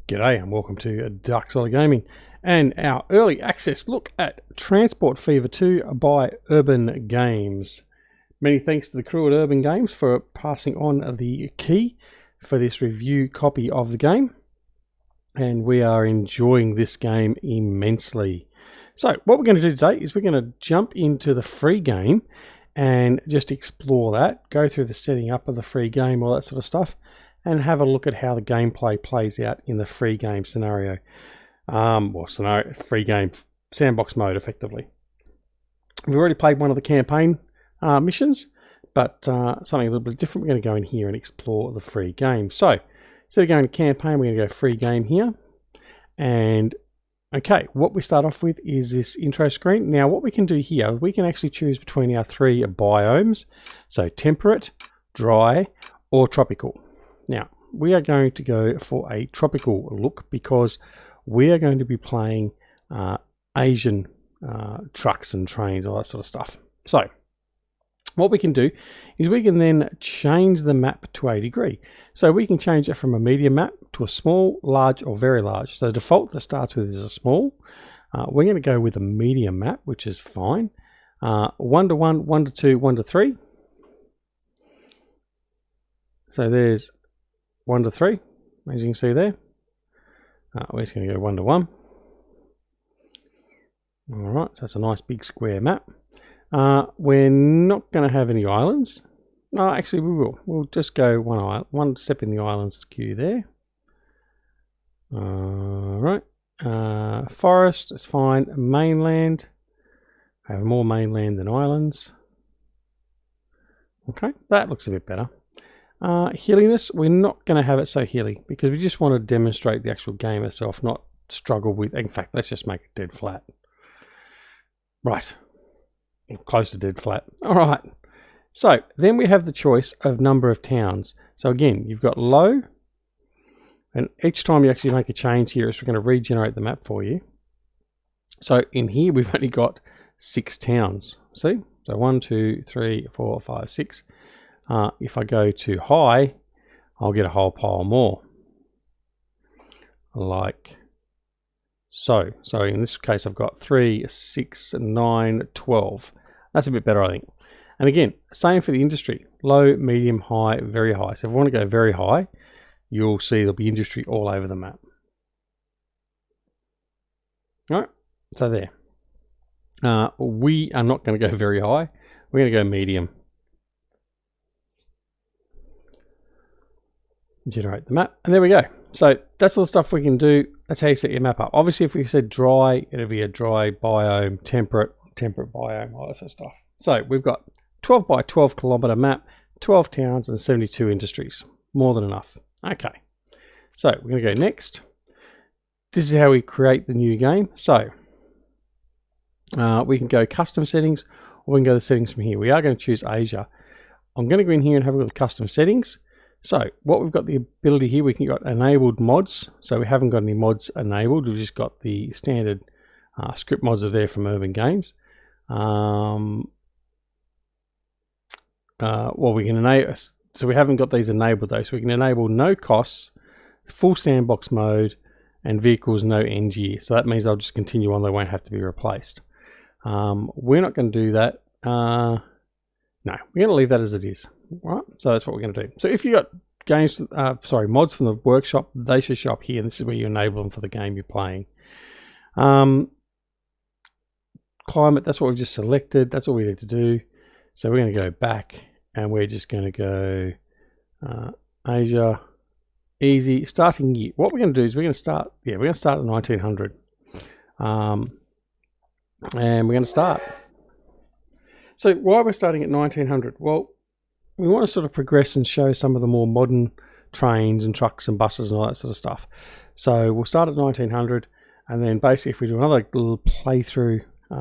G'day and welcome to Dark Side of Gaming and our early access look at Transport Fever 2 by Urban Games. Many thanks to the crew at Urban Games for passing on the key for this review copy of the game, and we are enjoying this game immensely. So what we're going to do today is we're going to jump into the free game and just explore that, go through the setting up of the free game, all that sort of stuff, and have a look at how the gameplay plays out in the free game scenario. Free game sandbox mode, effectively. We've already played one of the campaign missions, but something a little bit different. We're going to go in here and explore the free game. So instead of going to campaign, we're going to go free game here. And okay, what we start off with is this intro screen. Now what we can do here, we can actually choose between our three biomes. So temperate, dry, or tropical. Now, we are going to go for a tropical look because we are going to be playing Asian trucks and trains, all that sort of stuff. So, what we can do is we can then change the map to a degree. So we can change it from a medium map to a small, large, or very large. So the default that starts with is a small. We're going to go with a medium map, which is fine. 1 to 1, 1 to 2, 1 to 3. So there's 1 to 3, as you can see there. We're just going to go 1 to 1. Alright, so it's a nice big square map. We're not going to have any islands. Actually we will. We'll just go one step in the islands queue there. Alright. Forest is fine. Mainland. I have more mainland than islands. Okay, that looks a bit better. Hilliness, we're not going to have it so hilly because we just want to demonstrate the actual game itself, not struggle with. In fact, let's just make it dead flat. Right, close to dead flat. All right, so then we have the choice of number of towns. So again, you've got low, and each time you actually make a change here, it's going to regenerate the map for you. So in here, we've only got 6 towns. See, so 1, 2, 3, 4, 5, 6. If I go to high, I'll get a whole pile more. Like so. So in this case, I've got 3, 6, 9, 12. That's a bit better, I think. And again, same for the industry. Low, medium, high, very high. So if I want to go very high, you'll see there'll be industry all over the map. All right, so there. We are not going to go very high. We're going to go medium. Generate the map, and there we go. So that's all the stuff we can do. That's how you set your map up. Obviously, if we said dry, it'll be a dry biome, temperate biome, all that sort of stuff. So we've got 12 by 12 kilometer map, 12 towns, and 72 industries. More than enough. Okay, so we're going to go next. This is how we create the new game. So we can go custom settings, or we can go to the settings from here. We are going to choose Asia. I'm going to go in here and have a look at custom settings. So what we've got the ability here, we can got enabled mods. So we haven't got any mods enabled. We've just got the standard script mods are there from Urban Games. We can enable. So we haven't got these enabled though. So we can enable no costs, full sandbox mode, and vehicles no end year. So that means they'll just continue on. They won't have to be replaced. We're not going to do that. No, we're going to leave that as it is. Right, so that's what we're going to do. So if you got games, mods from the workshop, they should show up here. And this is where you enable them for the game you're playing. Climate, that's what we've just selected. That's all we need to do. So we're going to go back, and we're just going to go Asia, easy, starting year. What we're going to do is we're going to start. Yeah, we're going to start at 1900, and we're going to start. So why we're starting at 1900? Well, we want to sort of progress and show some of the more modern trains and trucks and buses and all that sort of stuff. So we'll start at 1900, and then basically if we do another little playthrough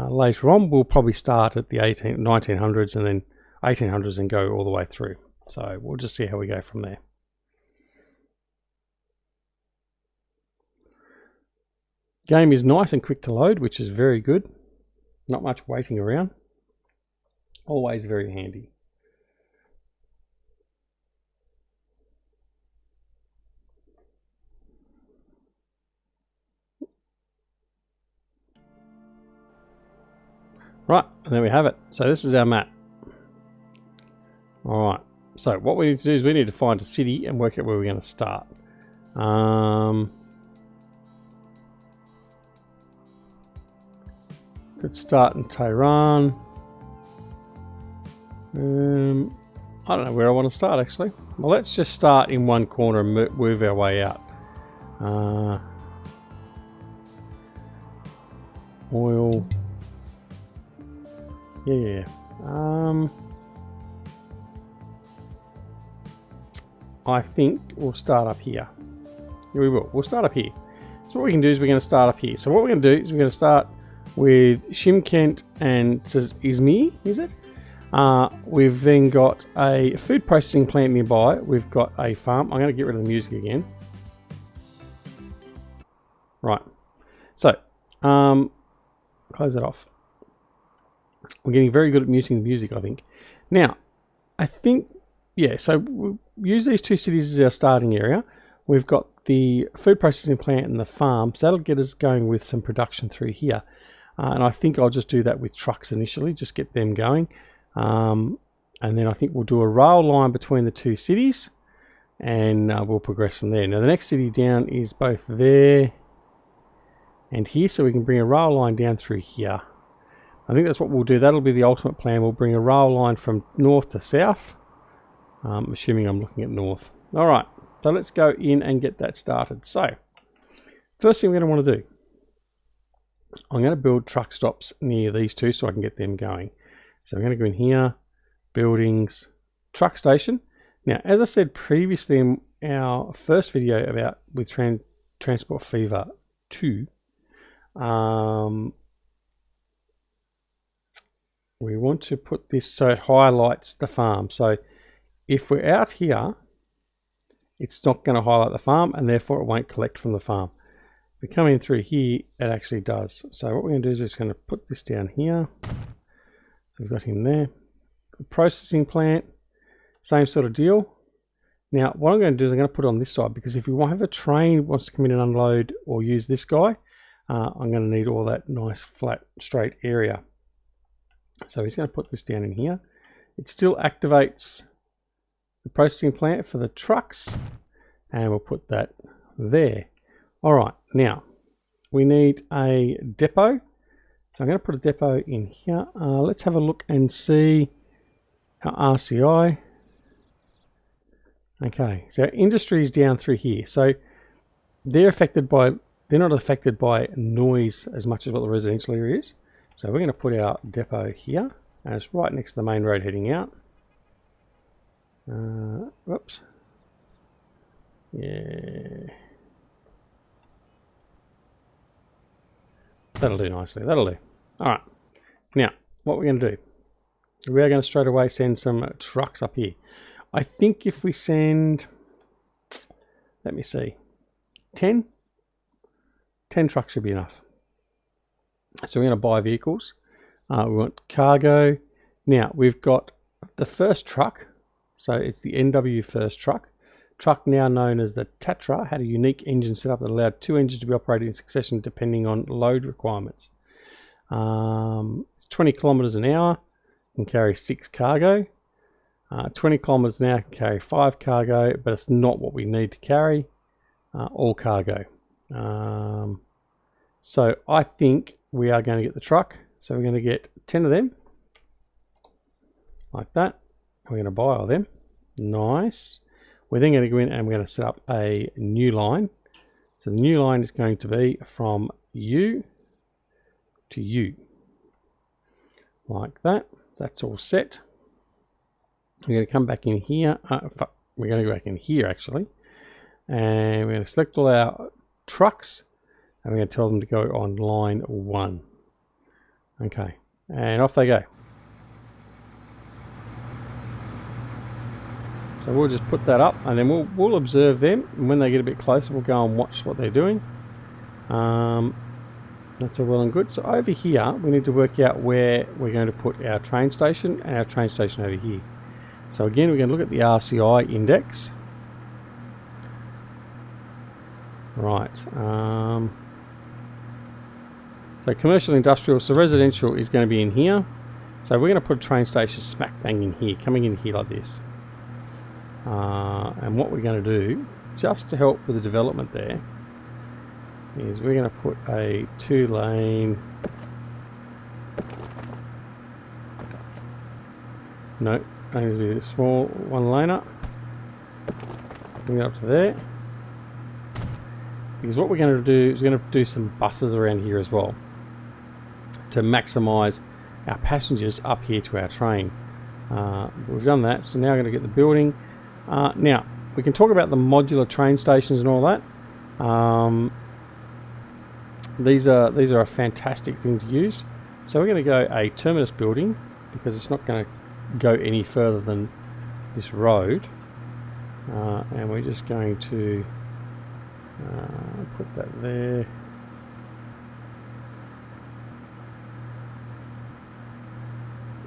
later on, we'll probably start at the 1900s and then 1800s and go all the way through. So we'll just see how we go from there. Game is nice and quick to load, which is very good. Not much waiting around. Always very handy. Right, and there we have it. So this is our map. Alright, so what we need to do is we need to find a city and work out where we're going to start. Could start in Tehran. I don't know where I want to start actually. Well, let's just start in one corner and move our way out. Oil. Yeah. I think we'll start up here. Yeah, we will. We'll start up here. So what we can do is we're going to start up here. So what we're going to do is we're going to start with Shymkent and Izmir, is it? We've then got a food processing plant nearby. We've got a farm. I'm going to get rid of the music again. Right. So, close that off. We're getting very good at muting the music, I think. Now, I think, yeah, so we'll use these two cities as our starting area. We've got the food processing plant and the farm, so that'll get us going with some production through here. And I think I'll just do that with trucks initially, just get them going. And then I think we'll do a rail line between the two cities and we'll progress from there. Now the next city down is both there and here, so we can bring a rail line down through here. I think that's what we'll do. That'll be the ultimate plan. We'll bring a rail line from north to south, assuming I'm looking at north. All right, so let's go in and get that started. So first thing we're going to want to do, I'm going to build truck stops near these two so I can get them going. So I'm going to go in here, buildings, truck station. Now, as I said previously in our first video about with Transport Fever 2, we want to put this so it highlights the farm. So if we're out here, it's not going to highlight the farm and therefore it won't collect from the farm. If we come in through here, it actually does. So what we're going to do is we're just going to put this down here. So we've got him there. The processing plant, same sort of deal. Now what I'm going to do is I'm going to put it on this side, because if we have a train that wants to come in and unload or use this guy, I'm going to need all that nice flat straight area. So he's going to put this down in here. It still activates the processing plant for the trucks, and we'll put that there. All right, now we need a depot. So I'm going to put a depot in here. Let's have a look and see our RCI. Okay, so our industry is down through here. So they're not affected by noise as much as what the residential area is. So we're going to put our depot here, and it's right next to the main road heading out. Whoops. Yeah. That'll do nicely. That'll do. All right. Now, what we're going to do, we are going to straight away send some trucks up here. I think if we send, let me see, 10 trucks should be enough. So we're going to buy vehicles. We want cargo. Now, we've got the first truck. So it's the NW first truck. Truck now known as the Tatra had a unique engine setup that allowed two engines to be operated in succession depending on load requirements. It's 20 kilometers an hour, can carry 6 cargo. 20 kilometers an hour can carry 5 cargo, but it's not what we need to carry all cargo. So I think we are going to get the truck. So we're going to get 10 of them like that. We're going to buy all them. Nice. We're then going to go in and we're going to set up a new line. So the new line is going to be from you to you. Like that. That's all set. We're going to come back in here. We're going to go back in here actually. And we're going to select all our trucks. And we're going to tell them to go on line 1. Okay. And off they go. So we'll just put that up and then we'll observe them, and when they get a bit closer we'll go and watch what they're doing. That's all well and good. So over here we need to work out where we're going to put our train station, and our train station over here. So again we're going to look at the RCI index. Right. So commercial, industrial, so residential is going to be in here. So we're going to put a train station smack bang in here, coming in here like this. And what we're going to do, just to help with the development there, is we're going to put a 2-lane. No, it needs to be a small 1-laner. Bring it up to there. Because what we're going to do is we're going to do some buses around here as well, to maximise our passengers up here to our train. We've done that, so now we're going to get the building. Now we can talk about the modular train stations and all that. These are a fantastic thing to use. So we're going to go a terminus building, because it's not going to go any further than this road, and we're just going to put that there.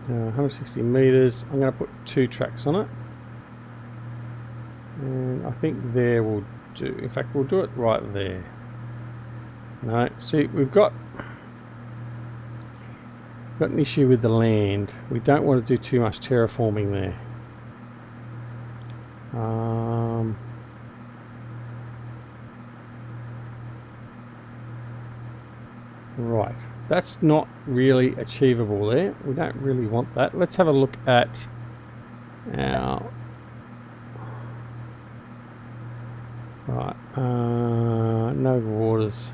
160 meters. I'm going to put 2 tracks on it, and I think there will do. In fact, we'll do it right there. No, see, we've got an issue with the land. We don't want to do too much terraforming there. Right, that's not really achievable there. We don't really want that. Let's have a look at our no waters.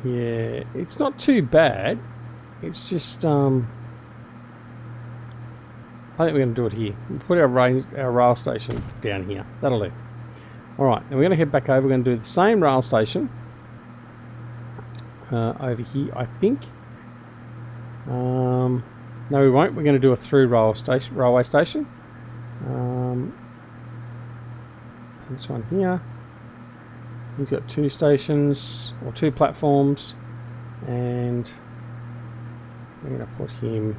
Yeah, it's not too bad. It's just I think we're going to do it here. We'll put our rail station down here. That'll do. Alright, and we're going to head back over. We're going to do the same rail station over here, I think. No, we won't. We're going to do a through railway station. This one here. He's got 2 stations, or 2 platforms, and we're going to put him.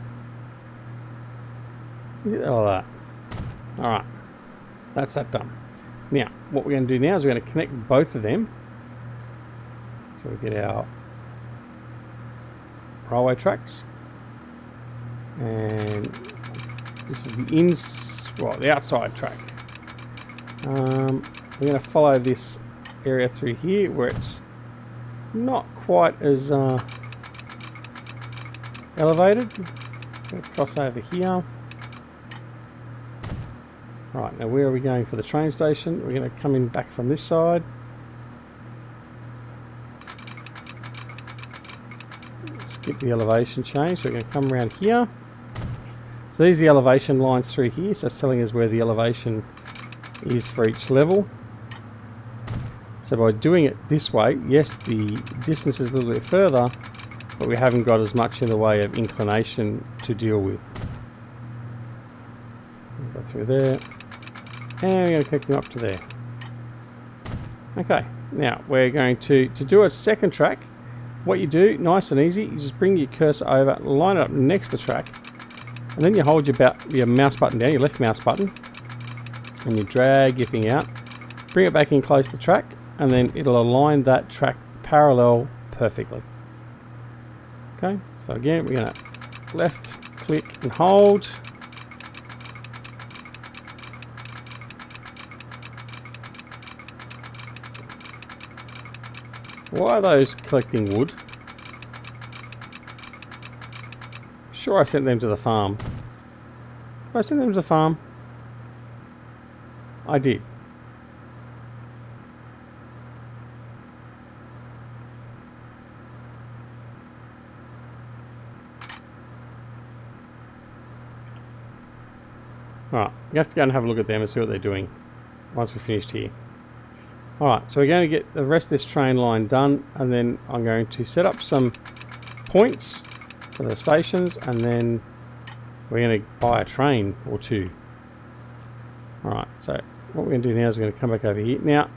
Look at all that. Alright, that's that done. Now, what we're going to do now is we're going to connect both of them. So we get our railway tracks. And this is the outside track. We're going to follow this area through here where it's not quite as elevated. Going to cross over here. Right, now where are we going for the train station? We're going to come in back from this side. Skip the elevation change, so we're going to come around here. So these are the elevation lines through here, so it's telling us where the elevation is for each level. So by doing it this way, yes, the distance is a little bit further, but we haven't got as much in the way of inclination to deal with. So through there, and we're going to connect them up to there. Okay, now we're going to do a second track. What you do, nice and easy, you just bring your cursor over, line it up next to the track, and then you hold your mouse button down, your left mouse button, and you drag your thing out, bring it back in close to the track, and then it'll align that track parallel perfectly. Okay, so again, we're going to left click and hold. Why are those collecting wood? Sure, I sent them to the farm. Did I send them to the farm? I did. Alright, we have to go and have a look at them and see what they're doing once we're finished here. Alright, so we're going to get the rest of this train line done, and then I'm going to set up some points for the stations, and then we're going to buy a train or 2. Alright, so what we're going to do now is we're going to come back over here. Now,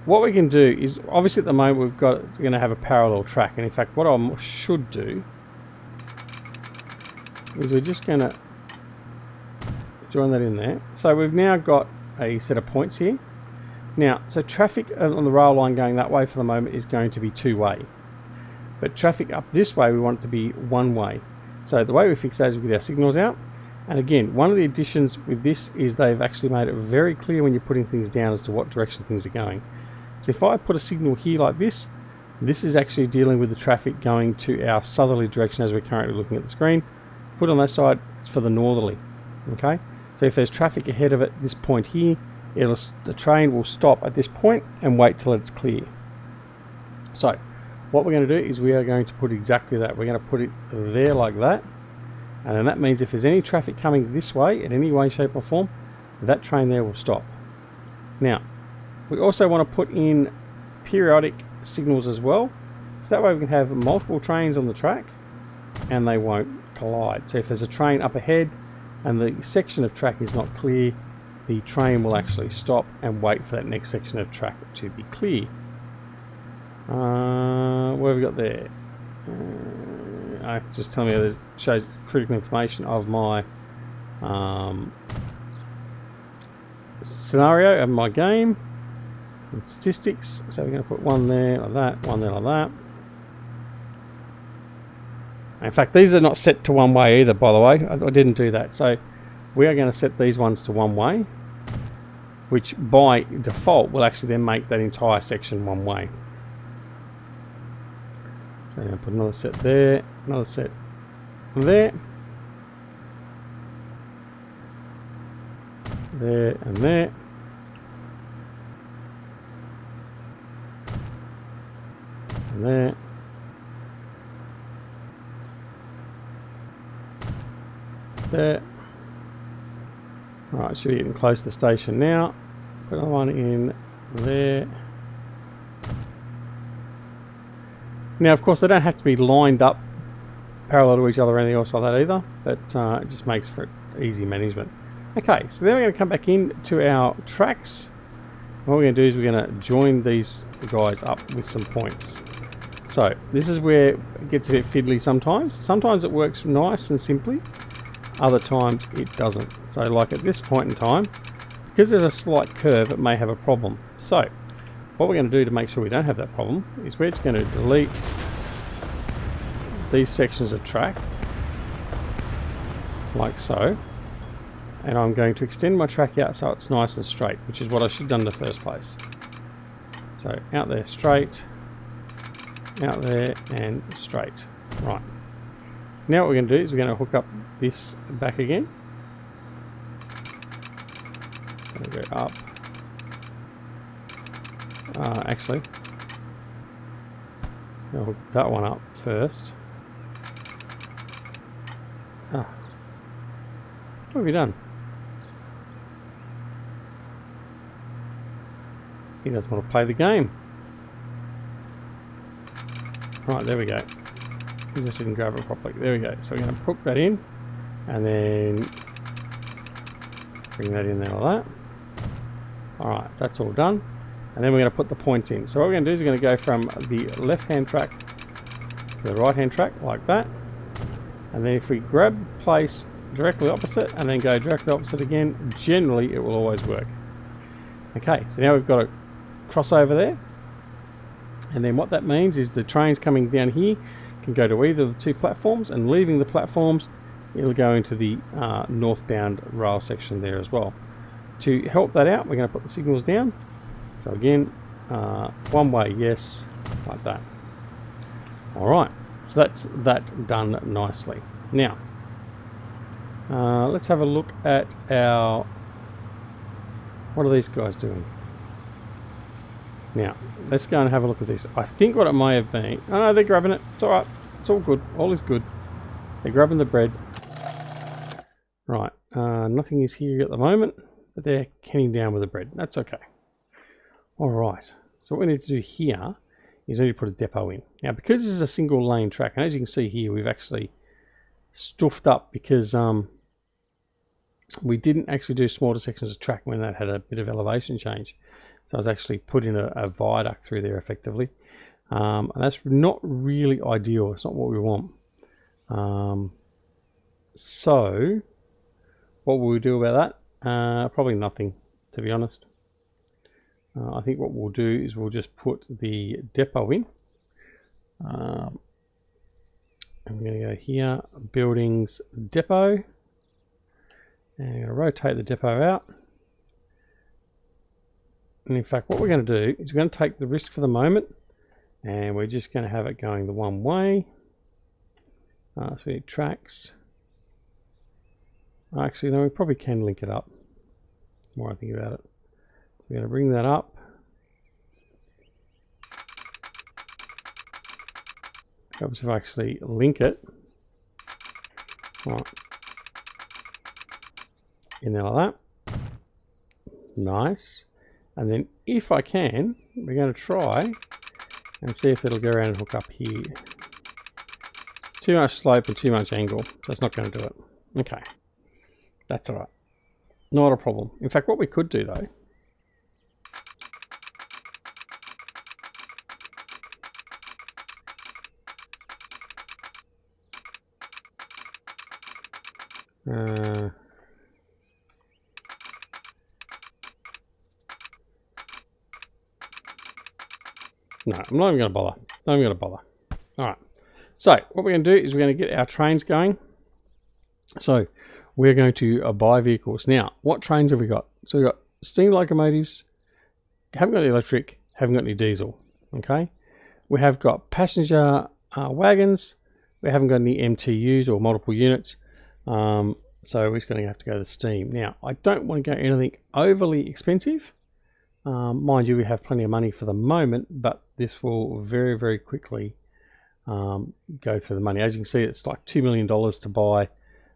what we can do is, obviously at the moment we're going to have a parallel track, and in fact what I should do is we're just going to join that in there. So we've now got a set of points here. Now, so traffic on the rail line going that way for the moment is going to be two-way. But traffic up this way, we want it to be one-way. So the way we fix that is we get our signals out. And again, one of the additions with this is they've actually made it very clear when you're putting things down as to what direction things are going. So if I put a signal here like this, this is actually dealing with the traffic going to our southerly direction as we're currently looking at the screen. Put on that side, it's for the northerly. Okay, so if there's traffic ahead of it, this point here, the train will stop at this point and wait till it's clear. So what we're going to do is we are going to put exactly that. We're going to put it there like that, and then that means if there's any traffic coming this way in any way, shape or form, that train there will stop. Now we also want to put in periodic signals as well, so that way we can have multiple trains on the track and they won't collide. So if there's a train up ahead and the section of track is not clear, the train will actually stop and wait for that next section of track to be clear. What have we got there? It's just telling me it shows critical information of my scenario of my game and statistics. So we're going to put one there like that, one there like that. In fact, these are not set to one way either, by the way. I didn't do that. So we are going to set these ones to one way, which by default will actually then make that entire section one way. So I'm going to put another set there, another set there, there and there. And there. There. Right, should be getting close to the station now. Put another one in there. Now, of course, they don't have to be lined up parallel to each other or anything else like that either, but it just makes for easy management. Okay, so then we're going to come back in to our tracks. What we're going to do is we're going to join these guys up with some points. So this is where it gets a bit fiddly sometimes. Sometimes it works nice and simply. Other times it doesn't. So like at this point in time, because there's a slight curve, it may have a problem. So what we're going to do to make sure we don't have that problem is we're just going to delete these sections of track like so, and I'm going to extend my track out so it's nice and straight, which is what I should have done in the first place. So out there straight, out there and straight. Right, now what we're going to do is we're going to hook up this back again. Going to go up. Actually, I'll hook that one up first. What have you done? He doesn't want to play the game. Right, there we go. He just didn't grab it properly. There we go. So we're going to hook that in and then bring that in there like that. Alright, so that's all done. And then we're going to put the points in. So what we're going to do is we're going to go from the left-hand track to the right-hand track like that. And then if we grab place directly opposite and then go directly opposite again, generally it will always work. Okay, so now we've got a crossover there. And then what that means is the trains coming down here can go to either of the two platforms, and leaving the platforms, it'll go into the northbound rail section there as well. To help that out, we're going to put the signals down. So again, one way, yes, like that. Alright, so that's that done nicely. Now, let's have a look at our... What are these guys doing? Now, let's go and have a look at this. I think what it may have been... Oh no, they're grabbing it. It's alright. It's all good. All is good. They're grabbing the bread. Right, nothing is here at the moment, but they're heading down with the bread. That's okay. Alright, so what we need to do here is we need to put a depot in. Now, because this is a single lane track, and as you can see here, we've actually stuffed up because we didn't actually do smaller sections of track when that had a bit of elevation change. So I was actually put in a viaduct through there effectively. And that's not really ideal. It's not what we want. So what will we do about that? Probably nothing, to be honest. I think what we'll do is we'll just put the depot in. I'm going to go here, buildings, depot, and I'm going to rotate the depot out. And in fact, what we're going to do is we're going to take the risk for the moment, and we're just going to have it going the one way. So we need tracks. Actually, no, we probably can link it up. The more I think about it. So we're going to bring that up. Helps if I actually link it. Right. In there like that. Nice. And then if I can, we're going to try and see if it'll go around and hook up here. Too much slope and too much angle, so it's not going to do it. Okay. That's alright. Not a problem. In fact, what we could do though, no, I'm not even going to bother. Not even going to bother. Alright. So, what we're going to do is we're going to get our trains going. So, we're going to buy vehicles. Now, what trains have we got? So, we've got steam locomotives, haven't got any electric, haven't got any diesel. Okay. We have got passenger wagons. We haven't got any MTUs or multiple units. So, we're just going to have to go to steam. Now, I don't want to go anything overly expensive. Mind you, we have plenty of money for the moment, but this will very, very quickly go through the money. As you can see, it's like $2 million to buy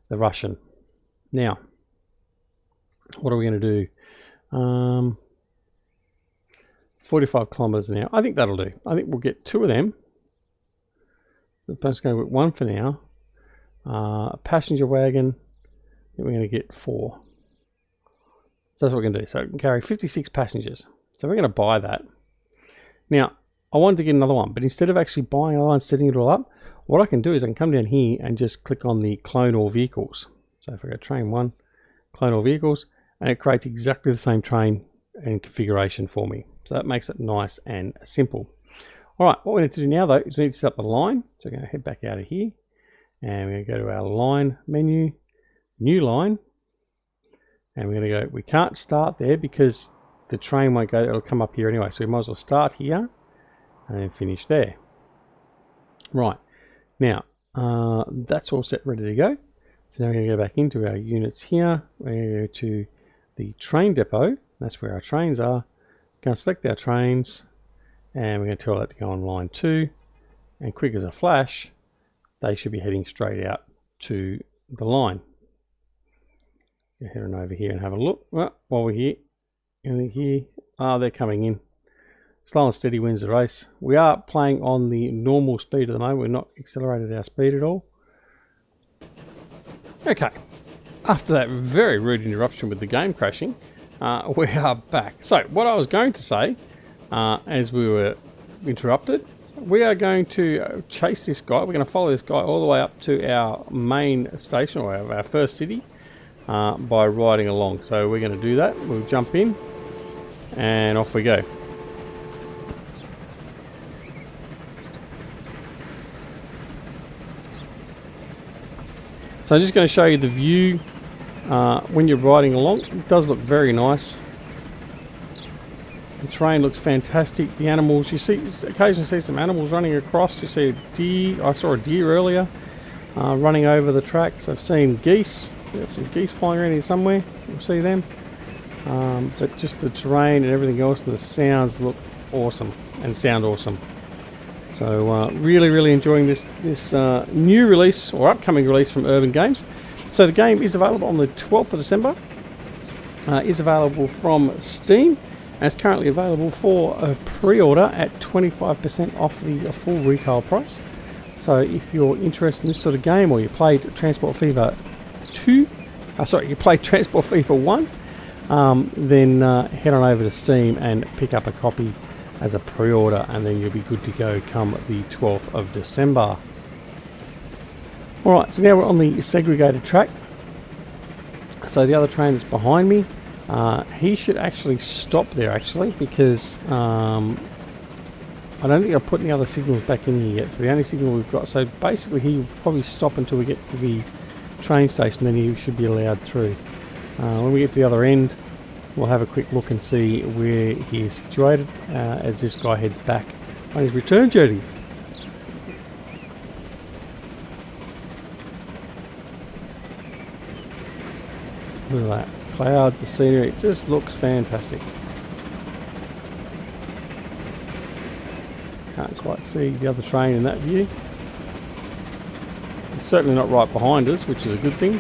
the Russian. Now, what are we going to do? 45 kilometers an hour. I think that'll do. I think we'll get 2 of them. So let's go with 1 for now. A passenger wagon. I think we're going to get 4. So that's what we're going to do. So it can carry 56 passengers. So we're going to buy that. Now, I wanted to get another one, but instead of actually buying another one and setting it all up, what I can do is I can come down here and just click on the clone all vehicles. So if I go train 1, clone all vehicles, and it creates exactly the same train and configuration for me. So that makes it nice and simple. All right, what we need to do now though is we need to set up the line. So we're going to head back out of here, and we're going to go to our line menu, new line, and we're going to go, we can't start there because the train won't go, it'll come up here anyway. So we might as well start here and then finish there. Right, now that's all set, ready to go. So now we're going to go back into our units here. We're going to go to the train depot. That's where our trains are. Going to select our trains, and we're going to tell that to go on line 2. And quick as a flash, they should be heading straight out to the line. Head on over here and have a look. Well, while we're here, anything here? They're coming in. Slow and steady wins the race. We are playing on the normal speed at the moment. We're not accelerated our speed at all. Okay. After that very rude interruption with the game crashing, we are back. So what I was going to say, as we were interrupted, we are going to chase this guy. We're going to follow this guy all the way up to our main station, or our first city, by riding along. So we're going to do that. We'll jump in and off we go. So I'm just going to show you the view when you're riding along. It does look very nice. The terrain looks fantastic. The animals, you see, occasionally see some animals running across. You see a deer. I saw a deer earlier running over the tracks. I've seen geese. There's some geese flying around here somewhere. You'll see them. But just the terrain and everything else, and the sounds look awesome and sound awesome. So really, really enjoying this new release or upcoming release from Urban Games. So the game is available on the 12th of December. Is available from Steam, and it's currently available for a pre-order at 25% off the full retail price. So if you're interested in this sort of game, or you played Transport Fever 2, you played Transport Fever 1, then head on over to Steam and pick up a copy as a pre-order, and then you'll be good to go come the 12th of December. Alright, so now we're on the segregated track. So the other train that's behind me, he should actually stop there actually, because I don't think I've put any other signals back in here yet. So the only signal we've got, so basically he will probably stop until we get to the train station, then he should be allowed through. When we get to the other end, we'll have a quick look and see where he is situated as this guy heads back on his return journey. Look at that. Clouds, the scenery, it just looks fantastic. Can't quite see the other train in that view. It's certainly not right behind us, which is a good thing.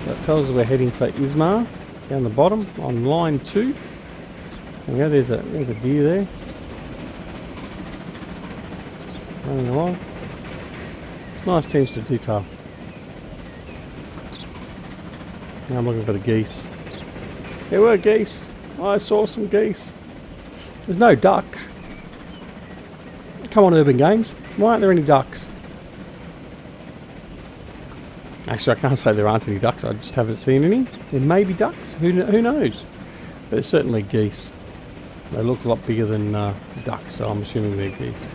That tells us we're heading for Ismar, down the bottom on line 2. There we go, there's a deer there. Running along. Nice attention to detail. Now I'm looking for the geese. There were geese. I saw some geese. There's no ducks. Come on, Urban Games. Why aren't there any ducks? Actually, I can't say there aren't any ducks. I just haven't seen any. There may be ducks. Who knows? But there's certainly geese. They look a lot bigger than ducks, so I'm assuming they're geese.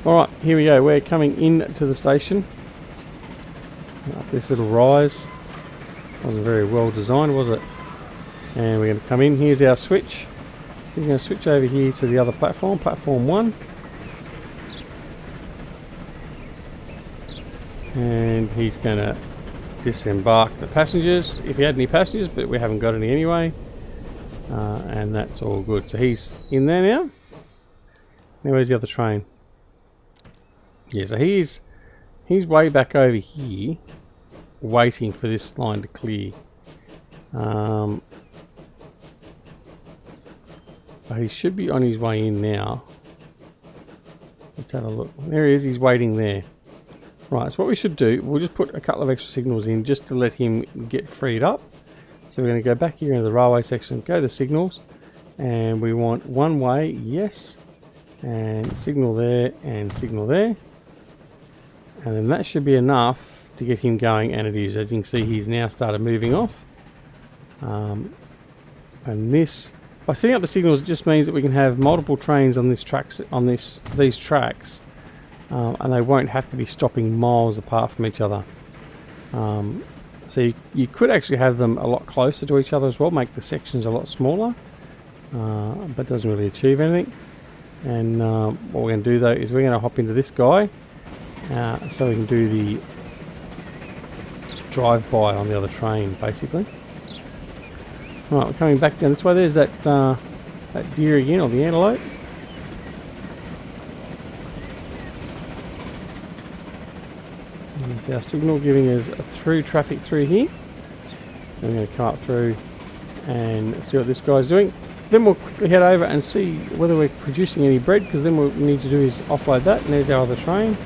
Alright, here we go. We're coming into the station. Up this little rise. Wasn't very well designed, was it? And we're going to come in. Here's our switch. He's going to switch over here to the other platform, platform 1. And he's going to disembark the passengers, if he had any passengers, but we haven't got any anyway. And that's all good. So he's in there now. Now where's the other train? Yeah, so he's way back over here, waiting for this line to clear. But he should be on his way in now. Let's have a look. There he is, he's waiting there. Right, so what we should do, we'll just put a couple of extra signals in just to let him get freed up. So we're going to go back here into the railway section, go to signals, and we want one way, yes, and signal there, and signal there. And then that should be enough to get him going, and it is. As you can see, he's now started moving off. And this, by setting up the signals, it just means that we can have multiple trains on this tracks, on these tracks, and they won't have to be stopping miles apart from each other. So you could actually have them a lot closer to each other as well, make the sections a lot smaller, but doesn't really achieve anything. And what we're going to do though is we're going to hop into this guy, so we can do the drive-by on the other train, basically. Right, we're coming back down this way. There's that deer again, or the antelope. And it's our signal giving us a through traffic through here. And we're going to come up through and see what this guy's doing. Then we'll quickly head over and see whether we're producing any bread, because then what we need to do is offload that. And there's our other train.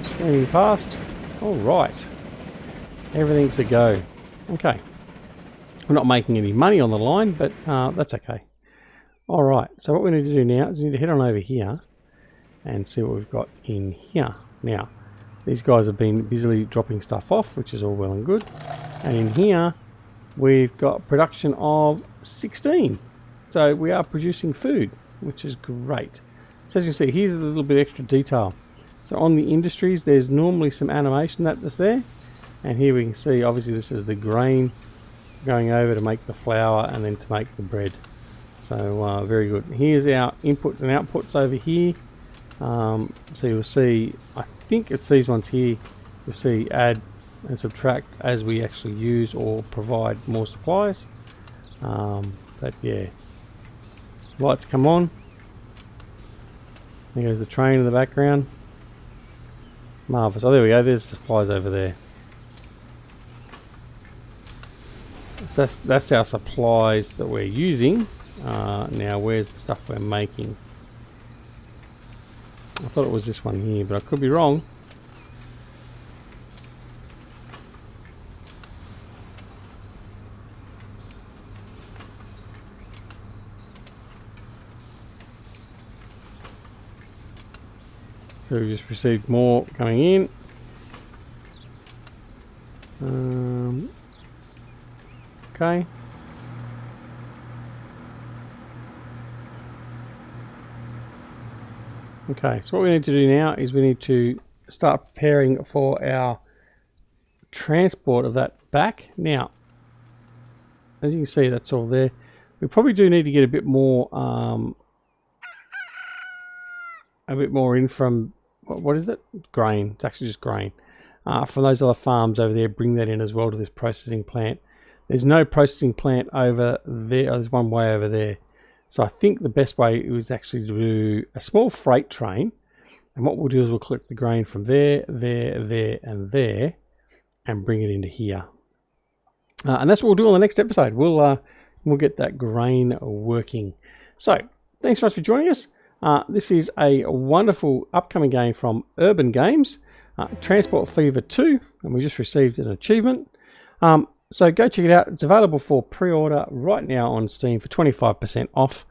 Screaming past. Alright. Everything's a go. Okay. We're not making any money on the line, but that's okay. Alright, so what we need to do now is we need to head on over here and see what we've got in here. Now, these guys have been busily dropping stuff off, which is all well and good. And in here, we've got production of 16. So we are producing food, which is great. So as you can see, here's a little bit extra detail. So on the industries, there's normally some animation that's there. And here we can see, obviously this is the grain going over to make the flour and then to make the bread. So very good. Here's our inputs and outputs over here. So you'll see, I think it's these ones here. You'll see add and subtract as we actually use or provide more supplies. But yeah, lights come on. There goes the train in the background. Marvellous. Oh, there we go. There's the supplies over there. So that's our supplies that we're using. Now where's the stuff we're making? I thought it was this one here, but I could be wrong. So we just received more coming in. Okay. Okay, so what we need to do now is we need to start preparing for our transport of that back. Now, as you can see, that's all there. We probably do need to get a bit more in from, what is it? Grain. It's actually just grain. From those other farms over there, bring that in as well to this processing plant. There's no processing plant over there. Oh, there's one way over there. So I think the best way is actually to do a small freight train. And what we'll do is we'll collect the grain from there, there, and there, and bring it into here. And that's what we'll do on the next episode. We'll get that grain working. So thanks so much for joining us. This is a wonderful upcoming game from Urban Games, Transport Fever 2, and we just received an achievement. So go check it out. It's available for pre-order right now on Steam for 25% off.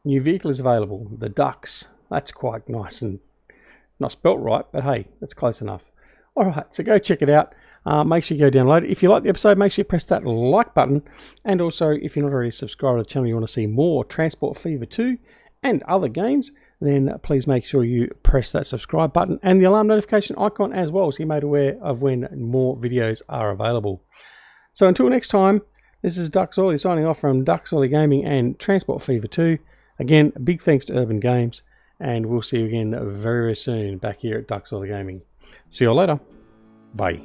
New vehicle is available, the Ducks. That's quite nice and not spelt right, but hey, that's close enough. All right, so go check it out. Make sure you go download it. If you like the episode, make sure you press that like button. And also, if you're not already subscribed to the channel, you want to see more Transport Fever 2 and other games, then please make sure you press that subscribe button and the alarm notification icon as well, so you're made aware of when more videos are available. So until next time, this is Ducks Oily signing off from Ducks Oily Gaming and Transport Fever 2. Again, big thanks to Urban Games, and we'll see you again very, very soon back here at Ducks Oily Gaming. See you all later. Bye.